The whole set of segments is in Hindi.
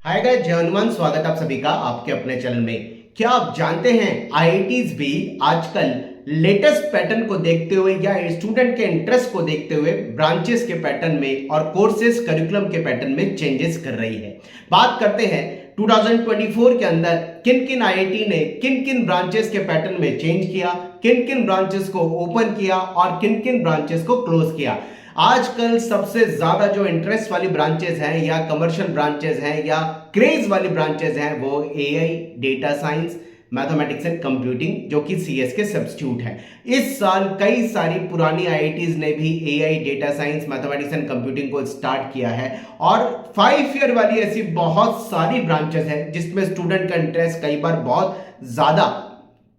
हाय गाइस, जय हनुमान। स्वागत आप सभी का आपके अपने चैनल में। क्या आप जानते हैं आईआईटीज भी आजकल लेटेस्ट पैटर्न को देखते हुए या स्टूडेंट के इंटरेस्ट को देखते हुए ब्रांचेस के पैटर्न में और कोर्सेज करिकुलम के पैटर्न में चेंजेस कर रही है। बात करते हैं 2024 के अंदर किन किन आईआईटी ने किन किन ब्रांचेस के पैटर्न में चेंज किया, किन किन ब्रांचेस को ओपन किया और किन किन ब्रांचेस को क्लोज किया। आजकल सबसे ज्यादा जो इंटरेस्ट वाली ब्रांचेस हैं या कमर्शियल ब्रांचेस हैं या क्रेज वाली ब्रांचेस हैं वो AI, data science, mathematics and computing जो कि सीएस के सब्स्टिट्यूट है। इस साल कई सारी पुरानी आईआईटीज ने भी AI, data science, mathematics and computing को स्टार्ट किया है और 5 ईयर वाली ऐसी बहुत सारी ब्रांचेस हैं जिसमें स्टूडेंट का इंटरेस्ट कई बार बहुत ज्यादा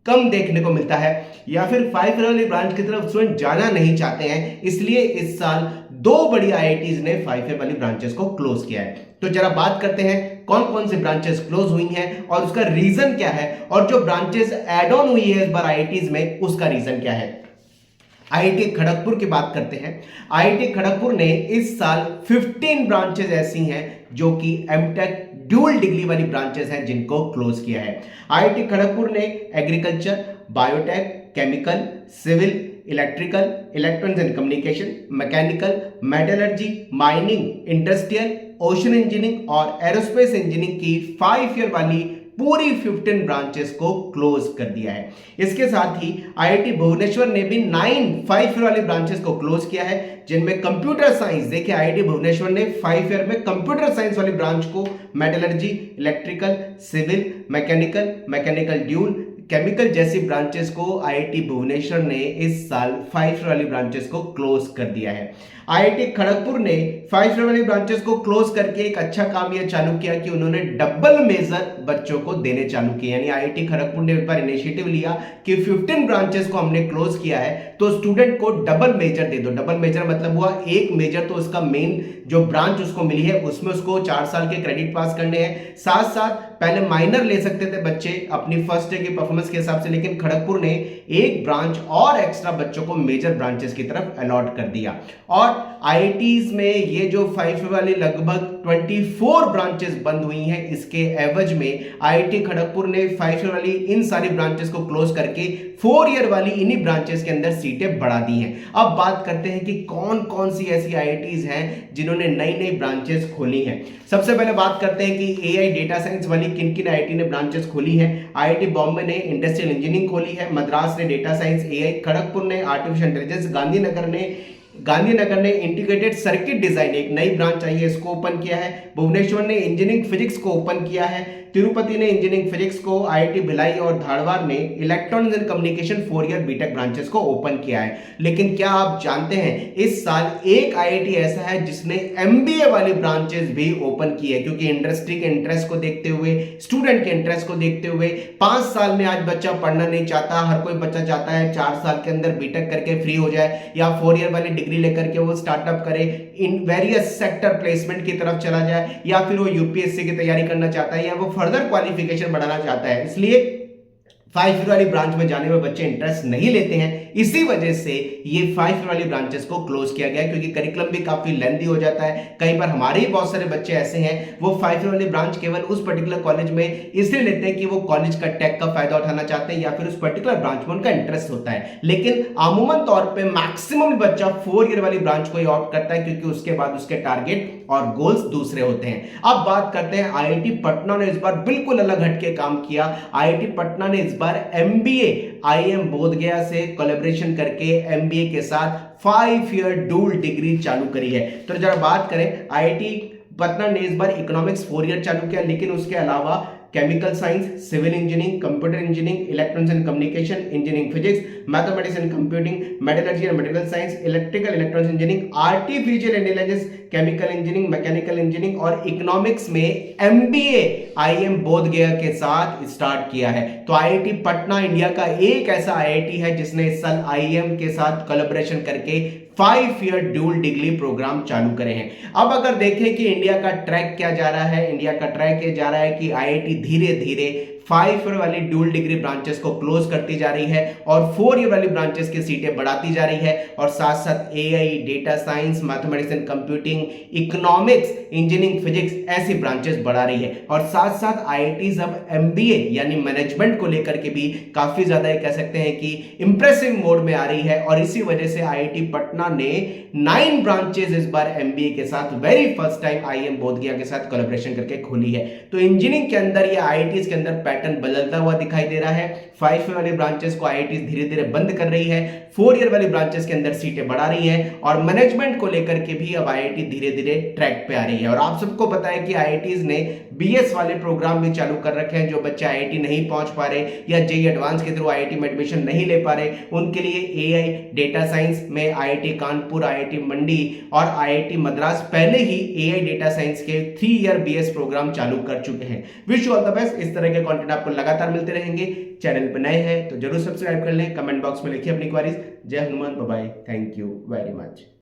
कम देखने को मिलता है या फिर 5 ईयर वाली ब्रांच की तरफ स्टूडेंट जाना नहीं चाहते हैं। इसलिए इस साल 2 बड़ी आईआईटीज ने 5 ईयर वाली ब्रांचेस को क्लोज किया है। तो जरा बात करते हैं कौन कौन सी ब्रांचेस क्लोज हुई हैं और उसका रीजन क्या है, और जो ब्रांचेस एड ऑन हुई है इस बार आईआईटीज में उसका रीजन क्या है। आईआईटी खड़गपुर की बात करते हैं। आईआईटी खड़गपुर ने इस साल 15 ब्रांचेस ऐसी हैं जो कि एमटेक ड्यूल डिग्री वाली ब्रांचेस हैं जिनको क्लोज किया है। आईआईटी खड़गपुर ने agriculture, biotech, chemical, civil, electrical, electronics and communication, mechanical, metallurgy, mining, industrial, ocean engineering और एरोस्पेस इंजीनियरिंग की 5 ईयर वाली पूरी 15 ब्रांचेस को क्लोज कर दिया है। इसके साथ ही आईआईटी भुवनेश्वर ने भी 9 5 ईयर वाली ब्रांचेस को क्लोज किया है, जिनमें कंप्यूटर साइंस, देखिए आईआईटी भुवनेश्वर ने 5 ईयर में कंप्यूटर साइंस वाली ब्रांच को metallurgy, electrical, civil, mechanical dual, chemical जैसी ब्रांचेस को आईआईटी भुवनेश्वर ने इस साल 5 ईयर वाली ब्रांचेस को क्लोज कर दिया है। आईआईटी खड़गपुर ने 5 ईयर वाली ब्रांचेस को क्लोज करके एक अच्छा काम यह चालू किया कि उन्होंने डबल मेजर बच्चों को देने चालू किए। यानी आईआईटी खड़गपुर ने एक बार इनिशिएटिव लिया कि 15 ब्रांचेस को हमने क्लोज किया है तो स्टूडेंट को डबल मेजर दे दो। डबल मेजर मतलब हुआ एक मेजर तो उसका मेन जो ब्रांच उसको मिली है उसमें उसको 4 साल के क्रेडिट पास करने हैं, साथ साथ पहले माइनर ले सकते थे बच्चे अपनी फर्स्ट डे की परफॉर्मेंस के हिसाब से, लेकिन खड़गपुर ने एक ब्रांच और एक्स्ट्रा बच्चों को मेजर ब्रांचेस की तरफ अलॉट कर दिया। और आईआईटीज में ये जो 5 वाली लगभग 24 ब्रांचेस बंद हुई हैं, इसके एवज में आईआईटी खड़गपुर ने 5 वाली इन सारी ब्रांचेस को क्लोज करके 4 ईयर वाली इन्हीं ब्रांचेस के अंदर सीटें बढ़ा दी हैं। अब बात करते हैं कि कौन कौन सी ऐसी आईआईटीज हैं जिन्होंने नई नई ब्रांचेस खोली हैं। सबसे पहले बात करते हैं कि एआई, डेटा साइंस वाली किन किन आईआईटी ने ब्रांचेस खोली हैं। आईआईटी बॉम्बे ने इंडस्ट्रियल इंजीनियरिंग खोली है, मद्रास ने डेटा साइंस, एआई खड़गपुर ने आर्टिफिशियल इंटेलिजेंस, गांधीनगर ने इंटीग्रेटेड सर्किट डिजाइन एक नई ब्रांच आई है इसको ओपन किया है, भुवनेश्वर ने इंजीनियरिंग फिजिक्स को ओपन किया है, तिरुपति ने इंजीनियरिंग फिजिक्स को, आईआईटी भिलाई और धारवाड़ ने electronics and communication 4 year BTech branches को ओपन किया है। लेकिन क्या आप जानते हैं इस साल एक आईआईटी ऐसा है जिसने एमबीए वाली ब्रांचेस भी ओपन की है, क्योंकि इंडस्ट्री के इंटरेस्ट को देखते हुए, स्टूडेंट के इंटरेस्ट को देखते हुए 5 साल में आज बच्चा पढ़ना नहीं चाहता, हर कोई बच्चा चाहता है 4 साल के अंदर बीटेक करके फ्री हो जाए या 4 ईयर वाली डिग्री लेकर के वो स्टार्टअप करे, इन वेरियस सेक्टर प्लेसमेंट की तरफ चला जाए, या फिर वो यूपीएससी की तैयारी करना चाहता है या वो फर्दर क्वालिफिकेशन बढ़ाना चाहता है। इसलिए 5 ईयर वाली ब्रांच में जाने में बच्चे इंटरेस्ट नहीं लेते हैं, इसी वजह से ये 5 ईयर वाली ब्रांचेस को क्लोज किया गया, क्योंकि करिकुलम भी काफी लेंथी हो जाता है। कई बार हमारे ही बहुत सारे बच्चे ऐसे हैं वो 5 ईयर वाली ब्रांच केवल उस पर्टिकुलर कॉलेज में इसलिए लेते हैं कि वो कॉलेज का टेक का फायदा उठाना चाहते हैं या फिर उस पर्टिकुलर ब्रांच में उनका इंटरेस्ट होता है। लेकिन अमूमन तौर पर मैक्सिमम बच्चा 4 ईयर वाली ब्रांच को ही ऑप्ट करता है, क्योंकि उसके बाद उसके टारगेट और गोल्स दूसरे होते हैं। अब बात करते हैं आईआईटी पटना ने इस बार बिल्कुल अलग हटके काम किया। आईआईटी पटना ने इस बार एमबीए आईएम बोधगया से कोलैबोरेशन करके एमबीए के साथ 5 ईयर डूल डिग्री चालू करी है। तो जरा बात करें, आईआईटी पटना ने इस बार इकोनॉमिक्स 4 ईयर चालू किया, लेकिन उसके अलावा chemical science, civil engineering, computer engineering, electronics and communication, engineering physics, mathematics and computing, metallurgy and material science, electrical electronics engineering, artificial intelligence, chemical engineering, mechanical engineering और इकोनॉमिक्स में एमबीए आईएम बोधगया के साथ स्टार्ट किया है। तो आईआईटी पटना इंडिया का एक ऐसा आईआईटी है जिसने इस साल आईएम के साथ कोलैबोरेशन करके 5 ईयर ड्यूल डिग्री प्रोग्राम चालू करे हैं। अब अगर देखें कि इंडिया का ट्रैक क्या जा रहा है, इंडिया का ट्रैक ये जा रहा है कि आईआईटी धीरे धीरे 5 ईयर वाली ड्यूल डिग्री ब्रांचेस को क्लोज करती जा रही है और 4 ईयर वाली ब्रांचेस की सीटें बढ़ाती जा रही है और साथ साथ AI, data science, mathematics and computing, economics, engineering, physics ऐसी ब्रांचेस बढ़ा रही है। और साथ साथ आईआईटीज अब एमबीए यानी मैनेजमेंट को लेकर के भी काफी ज्यादा कह सकते हैं कि इंप्रेसिव मोड में आ रही है और इसी वजह से आईआईटी पटना ने 9 ब्रांचेस इस बार एमबीए के साथ very first time IIM Bodh Gaya के साथ कोलैबोरेशन करके खोली है। तो इंजीनियरिंग के अंदर या आईआईटीज के अंदर पैटर्न बदलता हुआ दिखाई दे रहा है। 5 ईयर वाली ब्रांचेस को आईआईटीज धीरे धीरे बंद कर रही है, 4 ईयर वाली ब्रांचेस के अंदर सीटें बढ़ा रही है और मैनेजमेंट को लेकर के भी अब आईआईटी धीरे धीरे ट्रैक पे आ रही है। और आप सबको पता है कि आईआईटीज ने बीएस वाले प्रोग्राम भी चालू कर रखे हैं। जो बच्चे आईआईटी नहीं पहुंच पा रहे या जेईई एडवांस के थ्रू आईआईटी में एडमिशन नहीं ले पा रहे, उनके लिए एआई, डेटा साइंस में आईआईटी कानपुर, आईआईटी मंडी और आईआईटी मद्रास पहले ही एआई डेटा साइंस के 3 ईयर बीएस प्रोग्राम चालू कर चुके हैं। Wish you all the best. इस तरह के कंटेंट आपको लगातार मिलते रहेंगे। चैनल पर नए हैं तो जरूर सब्सक्राइब कर लें, कमेंट बॉक्स में लिखिए अपनी क्वेरीज। जय Hanuman, bye bye, thank you very much.